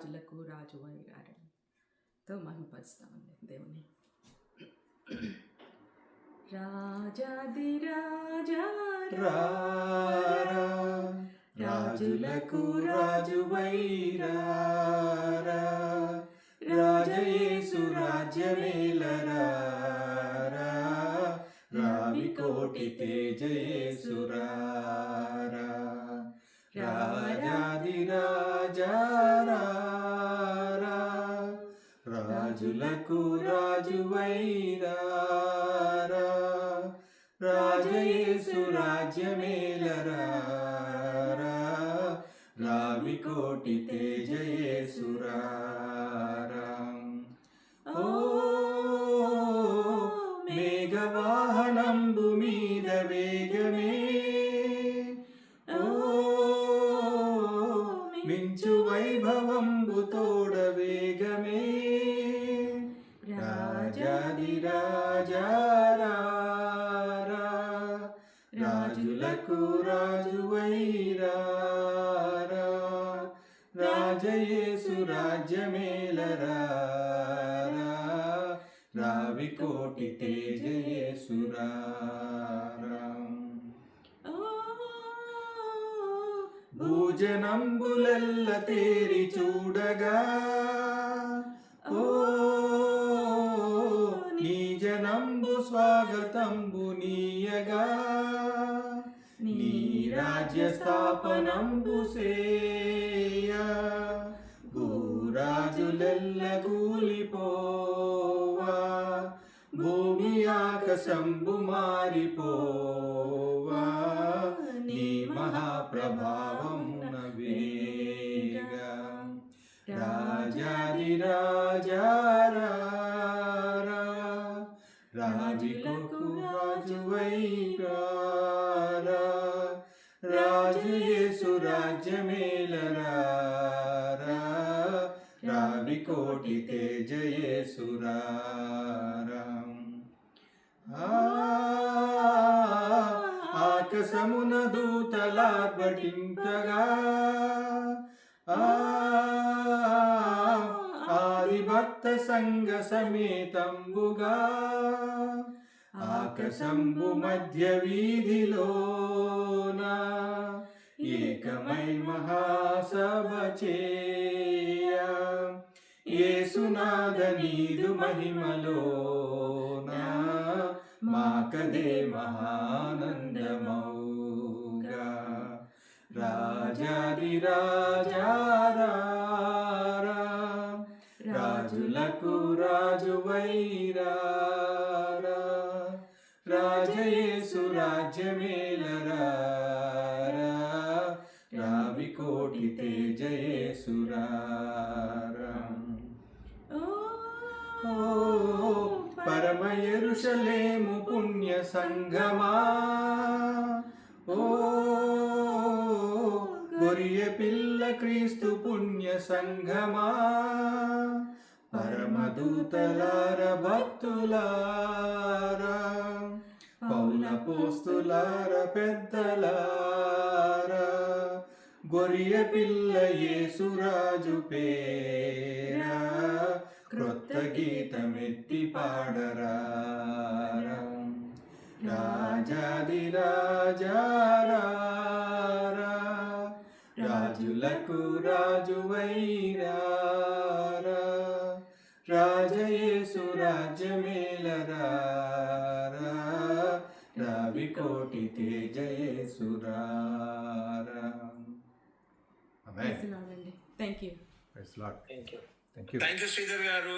రాజులకు రాజు అయినారతో మహిమపరుస్తామండి దేవుని. రాజాది రాజా రాజులకు రాజువైరారా, రాజయేసు రాజ్యమేలరా, రావి కోటి తేజయేసురారా, రాజాది రాజారా, రాజులకు రాజువైరారా, రాజయేసు రాజ్యమేలరా, రావి కోటి తేజయేసురారా. ఓ మేఘవాహనంబు మీద వేగమే, ఓ మించు వైభవంబు తోడ వేగమే, రాజాది రాజారా, రాజులకు రాజువైరారా, రాజయేసు రాజ్యమేలరా, రావి కోటి తేజయేసురారా. భూజనంబులెల్ల తేరి చూడగా, ఓ నీ జనంబు స్వాగతంబు నీయగా, నీ రాజ్య స్థాపనంబు సేయ, భూరాజులెల్ల కూలిపోవా, భూమి ఆకాశంబు మారిపోవా, నీ మహాప్రభావమున వేగా, రాజాది రాజారా, రాజులకు రాజువైరారా, రాజయేసు రాజ్యమేలరా, రావి కోటి తేజయేసురారా. ఆకాశమున దూతలార్భటింపగా, ఆదిభక్త సంఘ సమేతంబుగా, ఆకాశంబు మధ్య వీధిలోన ఏకమై మహాసభ చేయ, యేసునాథ నీదు మహిమలోన మాకదే మహానందమౌగా, రాజాది రాజారా, రాజులకు రాజువైరారా, రాజయేసు రాజ్యమేలరా, రావి కోటి తేజయేసురారా. ఓ పరమ యెరూషలేము పుణ్య సంగమా, ఓ గొర్రె పిల్ల క్రీస్తు పుణ్య సంగమా, పరమదూతలార భక్తులారా, పౌలపోస్తులార పెద్దలారా, గొర్రె పిల్ల యేసురాజు పేరా, క్రొత్త గీతమెత్తి పాడరా, రాజాది రాజారా, రాజులకు రాజువైరారా, రాజయేసు రాజ్యమేలరా, రావి కోటి తేజయేసురారా. Thank you. Thank you, Sridhar garu.